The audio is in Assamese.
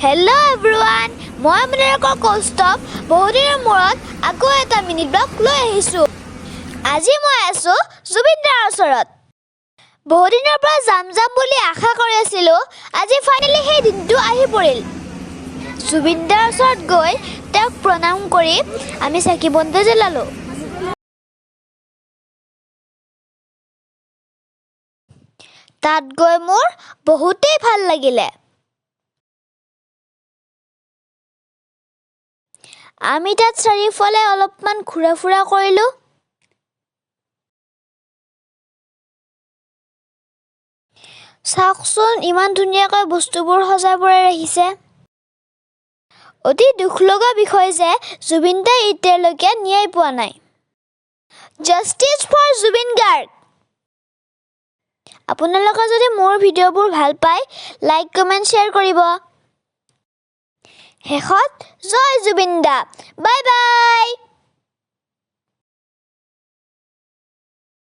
Hello everyone, মই আপোনালোকৰ কৌস্তভ বহুদিনৰ মূৰত আকৌ এটা মিনি ব্লগ লৈ আহিছোঁ। আজি মই আছোঁ জুবিনদাৰ ওচৰত। বহুদিনৰ পৰা যাম বুলি আশা কৰি আছিলোঁ। আজি ফাইনেলি সেই দিনটো আহি পৰিল। জুবিনদাৰ ওচৰত গৈ তেওঁক প্ৰণাম কৰি আমি চাকি বন্তি জ্বলালোঁ। তাত গৈ মোৰ বহুতেই ভাল লাগিলে। আমি তাত চাৰিওফালে অলপমান ঘূৰা ফুৰা কৰিলোঁ। চাওকচোন ইমান ধুনীয়াকৈ বস্তুবোৰ সজাই পৰাই ৰাখিছে। অতি দুখ লগা বিষয় যে জুবিনদাই এতিয়ালৈকে ন্যায় পোৱা নাই। Justice for Zubeen Garg. আপোনালোকে যদি মোৰ ভিডিঅ'বোৰ ভাল পায়, লাইক কমেণ্ট শ্বেয়াৰ কৰিব। শেষত জয় জুবিন দা। Bye bye.